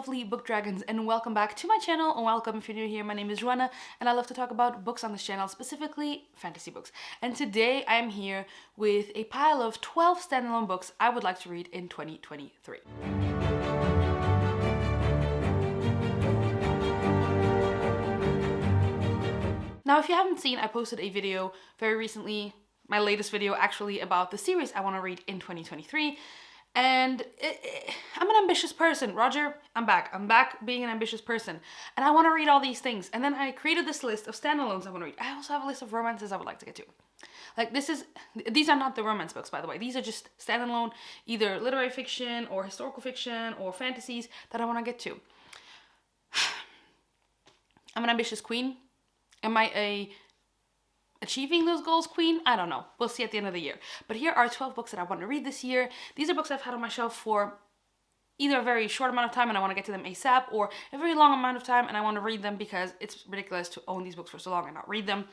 lovely book dragons, and welcome back to my channel. And welcome if you're new here. My name is Joana and I love to talk about books on this channel, specifically fantasy books. And today I am here with a pile of 12 standalone books I would like to read in 2023. Now, if you haven't seen, I posted a video very recently, my latest video actually, about the series I want to read in 2023. And I'm an ambitious person. Rodger, I'm back. I'm back being an ambitious person. And I want to read all these things. And then I created this list of standalones I want to read. I also have a list of romances I would like to get to. Like these are not the romance books, by the way. These are just standalone, either literary fiction or historical fiction or fantasies that I want to get to. I'm an ambitious queen. Am I achieving those goals queen? I don't know. We'll see at the end of the year. But here are 12 books that I want to read this year. These are books I've had on my shelf for either a very short amount of time and I want to get to them ASAP, or a very long amount of time and I want to read them because it's ridiculous to own these books for so long and not read them.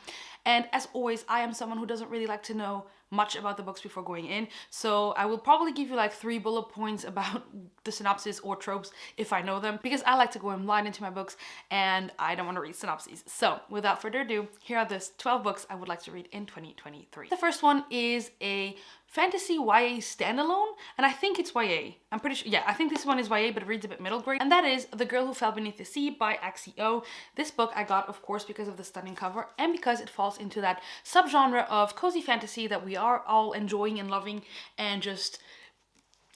And as always, I am someone who doesn't really like to know much about the books before going in, so I will probably give you like 3 bullet points about the synopsis or tropes if I know them, because I like to go in blind into my books and I don't want to read synopses. So without further ado, here are the 12 books I would like to read in 2023. The first one is a fantasy YA standalone, and I think it's YA. I'm pretty sure, yeah, I think this one is YA, but it reads a bit middle grade, and that is The Girl Who Fell Beneath the Sea by Axio. This book I got, of course, because of the stunning cover and because it falls into that subgenre of cozy fantasy that we are all enjoying and loving and just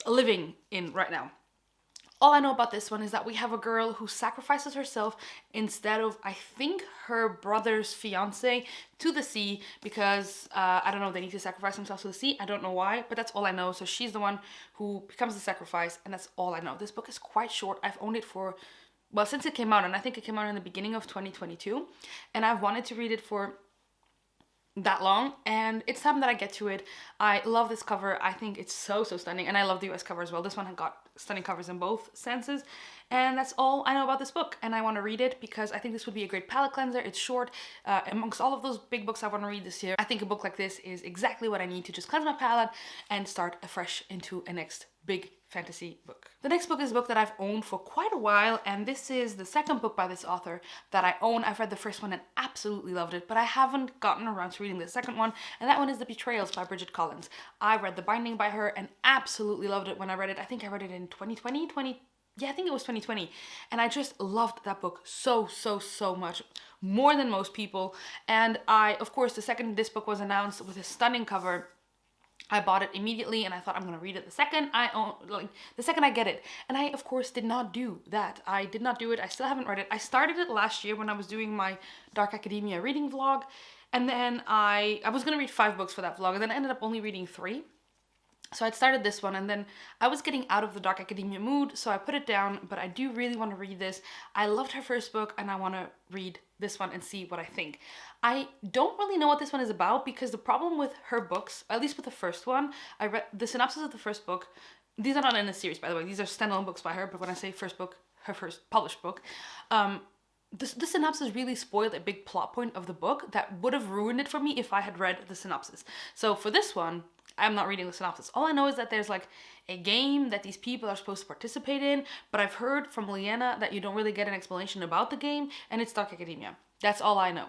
living in right now. All I know about this one is that we have a girl who sacrifices herself instead of, I think, her brother's fiance to the sea because, I don't know, they need to sacrifice themselves to the sea. I don't know why, but that's all I know. So she's the one who becomes the sacrifice, and that's all I know. This book is quite short. I've owned it for, well, since it came out, and I think it came out in the beginning of 2022, and I've wanted to read it for that long, and it's time that I get to it. I love this cover. I think it's so stunning, and I love the US cover as well. This one had got stunning covers in both senses, and that's all I know about this book, and I want to read it because I think this would be a great palette cleanser. It's short. Amongst all of those big books I want to read this year, I think a book like this is exactly what I need to just cleanse my palette and start afresh into a next big fantasy book. The next book is a book that I've owned for quite a while, and this is the second book by this author that I own. I've read the first one and absolutely loved it, but I haven't gotten around to reading the second one, and that one is The Betrayals by Bridget Collins. I read The Binding by her and absolutely loved it when I read it. I think I read it in 2020, yeah, I think it was 2020, and I just loved that book so much, more than most people. And of course, the second this book was announced with a stunning cover, I bought it immediately and I thought I'm gonna read it the second I get it. And I, of course, did not do that. I did not do it. I still haven't read it. I started it last year when I was doing my Dark Academia reading vlog, and then I was gonna read 5 books for that vlog, and then I ended up only reading 3. So I'd started this one, and then I was getting out of the Dark Academia mood, so I put it down, but I do really want to read this. I loved her first book, and I want to read this one and see what I think. I don't really know what this one is about, because the problem with her books, at least with the first one, I read the synopsis of the first book. These are not in a series, by the way. These are standalone books by her, but when I say first book, her first published book, the synopsis really spoiled a big plot point of the book that would have ruined it for me if I had read the synopsis. So for this one, I'm not reading the synopsis. All I know is that there's like a game that these people are supposed to participate in, but I've heard from Liana that you don't really get an explanation about the game, and it's Dark Academia. That's all I know.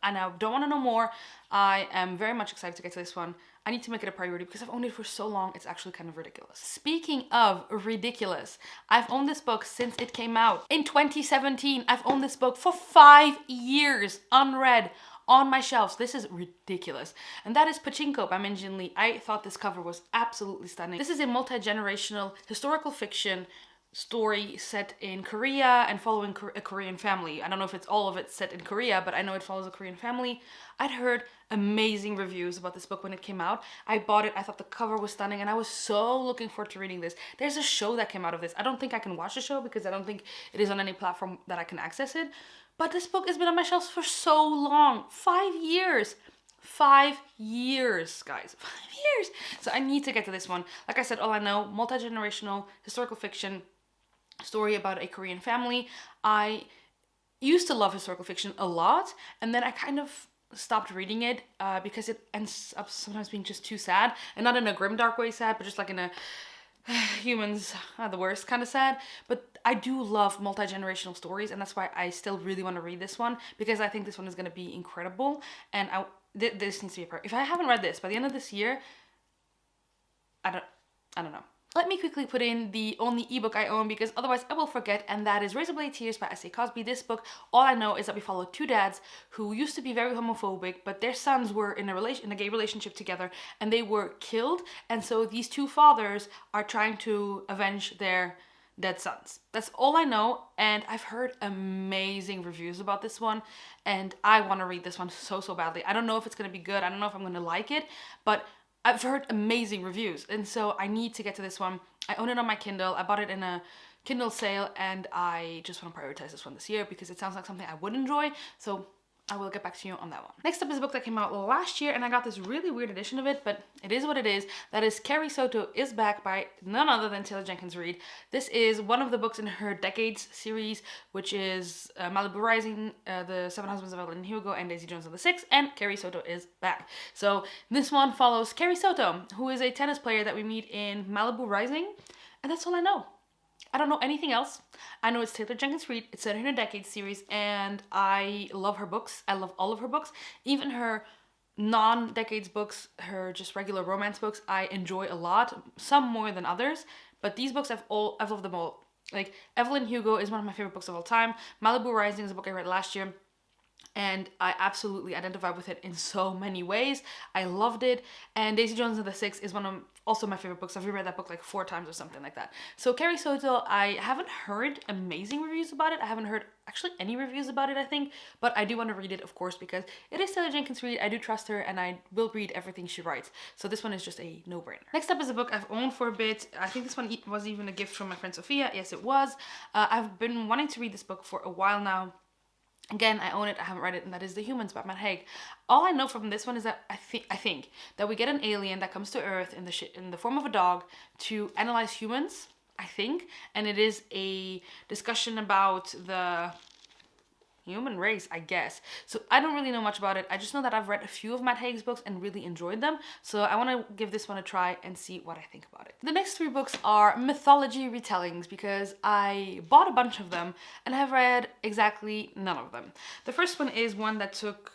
And I don't want to know more. I am very much excited to get to this one. I need to make it a priority because I've owned it for so long, it's actually kind of ridiculous. Speaking of ridiculous, I've owned this book since it came out in 2017. I've owned this book for 5 years, unread, on my shelves. This is ridiculous. And that is Pachinko by Min Jin Lee. I thought this cover was absolutely stunning. This is a multi-generational historical fiction story set in Korea and following a Korean family. I don't know if it's all of it set in Korea, but I know it follows a Korean family. I'd heard amazing reviews about this book when it came out. I bought it. I thought the cover was stunning, and I was so looking forward to reading this. There's a show that came out of this. I don't think I can watch the show because I don't think it is on any platform that I can access it. But this book has been on my shelves for so long. 5 years. 5 years, guys. 5 years. So I need to get to this one. Like I said, all I know, multi-generational historical fiction story about a Korean family. I used to love historical fiction a lot, and then I kind of stopped reading it because it ends up sometimes being just too sad, and not in a grim dark way sad, but just like in a humans are the worst, kind of sad. But I do love multi-generational stories, and that's why I still really want to read this one, because I think this one is going to be incredible, and this needs to be a part. If I haven't read this by the end of this year, I don't know. Let me quickly put in the only ebook I own, because otherwise I will forget, and that is Razorblade Tears by S.A. Cosby. This book, all I know is that we follow two dads who used to be very homophobic, but their sons were in a gay relationship together, and they were killed, and so these two fathers are trying to avenge their dead sons. That's all I know, and I've heard amazing reviews about this one, and I want to read this one so badly. I don't know if it's going to be good, I don't know if I'm going to like it, but I've heard amazing reviews, and so I need to get to this one. I own it on my Kindle. I bought it in a Kindle sale, and I just want to prioritize this one this year because it sounds like something I would enjoy, so I will get back to you on that one. Next up is a book that came out last year, and I got this really weird edition of it, but it is what it is. That is Carrie Soto is Back by none other than Taylor Jenkins Reid. This is one of the books in her Decades series, which is Malibu Rising, The Seven Husbands of Evelyn Hugo, and Daisy Jones and the Six, and Carrie Soto is Back. So this one follows Carrie Soto, who is a tennis player that we meet in Malibu Rising, and that's all I know. I don't know anything else. I know it's Taylor Jenkins Reid. It's set in her Decades series, and I love her books. I love all of her books. Even her non-Decades books, her just regular romance books, I enjoy a lot. Some more than others, but these books I've loved them all. Like, Evelyn Hugo is one of my favorite books of all time. Malibu Rising is a book I read last year, and I absolutely identify with it in so many ways. I loved it. And Daisy Jones and the Six is one of also my favorite books. I've reread that book like 4 times or something like that. So Carrie Soto, I haven't heard amazing reviews about it. I haven't heard actually any reviews about it, I think. But I do want to read it, of course, because it is Taylor Jenkins Reid. I do trust her, and I will read everything she writes. So this one is just a no-brainer. Next up is a book I've owned for a bit. I think this one was even a gift from my friend Sophia. Yes, it was. I've been wanting to read this book for a while now. Again, I own it, I haven't read it, and that is The Humans by Matt Haig. All I know from this one is that I think that we get an alien that comes to Earth in the form of a dog to analyze humans, I think, and it is a discussion about the human race, I guess. So I don't really know much about it. I just know that I've read a few of Matt Haig's books and really enjoyed them. So I want to give this one a try and see what I think about it. The next 3 books are mythology retellings, because I bought a bunch of them and have read exactly none of them. The first one is one that took,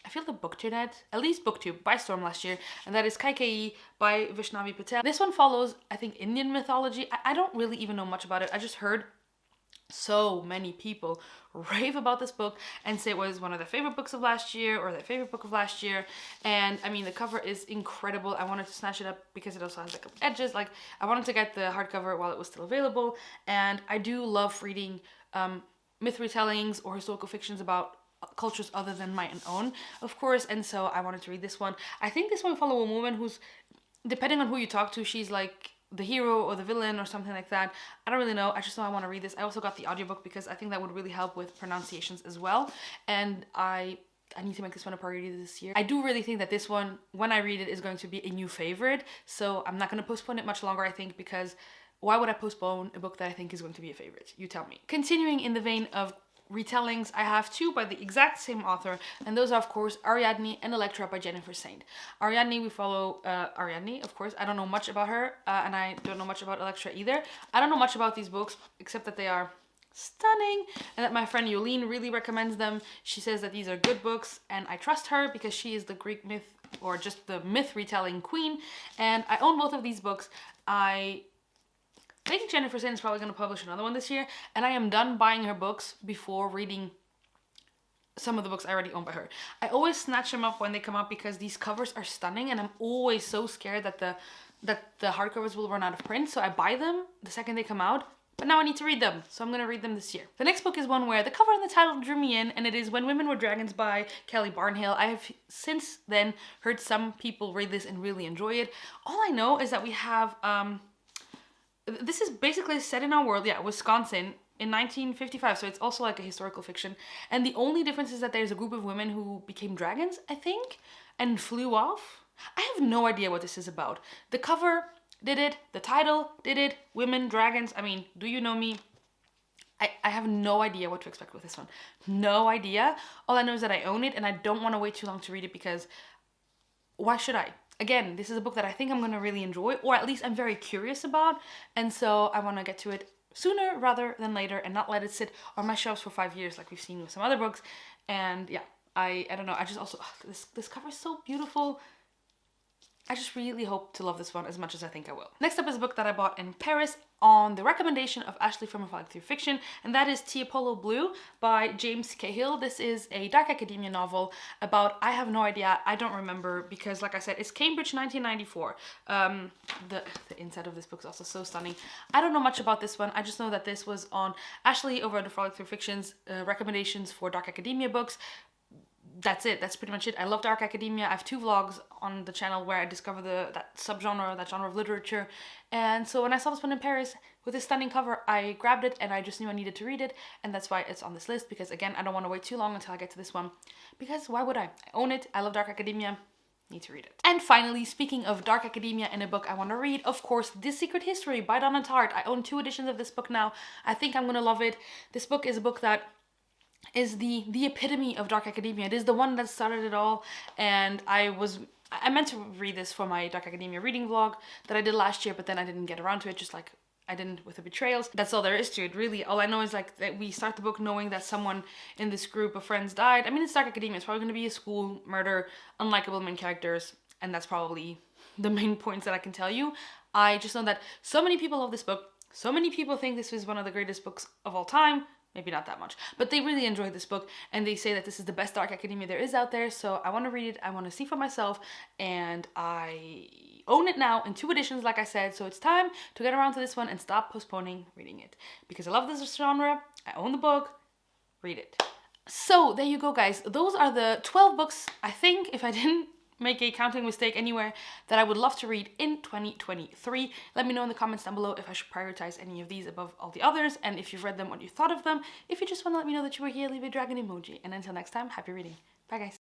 I feel, the BookTube, at least BookTube, by storm last year, and that is Kaikei by Vaishnavi Patel. This one follows, I think, Indian mythology. I don't really even know much about it. I just heard so many people rave about this book and say it was one of their favorite books of last year, or their favorite book of last year. And I mean, the cover is incredible. I wanted to snatch it up because it also has like edges. Like, I wanted to get the hardcover while it was still available. And I do love reading myth retellings or historical fictions about cultures other than my own, of course. And so I wanted to read this one. I think this one follows a woman who's, depending on who you talk to, she's like the hero or the villain or something like that. I don't really know. I just know I want to read this. I also got the audiobook because I think that would really help with pronunciations as well. And I need to make this one a priority this year. I do really think that this one, when I read it, is going to be a new favorite. So I'm not going to postpone it much longer, I think, because why would I postpone a book that I think is going to be a favorite? You tell me. Continuing in the vein of retellings, I have 2 by the exact same author, and those are, of course, Ariadne and Elektra by Jennifer Saint. Ariadne, we follow Ariadne, of course. I don't know much about her, and I don't know much about Elektra either. I don't know much about these books, except that they are stunning, and that my friend Jolien really recommends them. She says that these are good books, and I trust her because she is the Greek myth, or just the myth retelling queen, and I own both of these books. I think Jennifer Saint is probably going to publish another one this year, and I am done buying her books before reading some of the books I already own by her. I always snatch them up when they come out because these covers are stunning, and I'm always so scared that the hardcovers will run out of print, so I buy them the second they come out. But now I need to read them, so I'm going to read them this year. The next book is one where the cover and the title drew me in, and it is When Women Were Dragons by Kelly Barnhill. I have since then heard some people read this and really enjoy it. All I know is that we have this is basically set in our world, yeah, Wisconsin in 1955, so it's also like a historical fiction. And the only difference is that there's a group of women who became dragons, I think, and flew off. I have no idea what this is about. The cover did it, the title did it, women, dragons. I mean, do you know me? I have no idea what to expect with this one. No idea. All I know is that I own it, and I don't want to wait too long to read it because why should I? again, this is a book that I think I'm going to really enjoy, or at least I'm very curious about, and so I want to get to it sooner rather than later and not let it sit on my shelves for 5 years like we've seen with some other books. And yeah, I don't know, I just also, this cover is so beautiful. I just really hope to love this one as much as I think I will. Next up is a book that I bought in Paris on the recommendation of Ashley from A Flight Through Fiction, and that is Teapolo Blue by James Cahill. This is a dark academia novel about, I have no idea, I don't remember, because like I said, it's Cambridge 1994. The inside of this book is also so stunning. I don't know much about this one. I just know that this was on Ashley over at A Flight Through Fiction's recommendations for dark academia books. That's it. That's pretty much it. I love dark academia. I have 2 vlogs on the channel where I discover that subgenre, that genre of literature. And so when I saw this one in Paris with this stunning cover, I grabbed it and I just knew I needed to read it. And that's why it's on this list, because again, I don't want to wait too long until I get to this one, because why would I? I own it. I love dark academia. Need to read it. And finally, speaking of dark academia and a book I want to read, of course, The Secret History by Donna Tartt. I own 2 editions of this book now. I think I'm going to love it. This book is a book that is the epitome of dark academia. It is the one that started it all, and I meant to read this for my dark academia reading vlog that I did last year, but then I didn't get around to it, just like I didn't with the betrayals. That's all there is to it, really. All I know is like that we start the book knowing that someone in this group of friends died. I mean, it's dark academia. It's probably going to be a school murder, unlikable main characters, and that's probably the main points that I can tell you. I just know that so many people love this book. So many people think this is one of the greatest books of all time. Maybe not that much, but they really enjoyed this book, and they say that this is the best dark academia there is out there. So I want to read it. I want to see for myself, and I own it now in 2 editions, like I said. So it's time to get around to this one and stop postponing reading it, because I love this genre. I own the book. Read it. So there you go, guys. Those are the 12 books, I think, if I didn't make a counting mistake anywhere, that I would love to read in 2023. Let me know in the comments down below if I should prioritize any of these above all the others, and if you've read them, what you thought of them. If you just want to let me know that you were here, leave a dragon emoji. And until next time, happy reading. Bye, guys.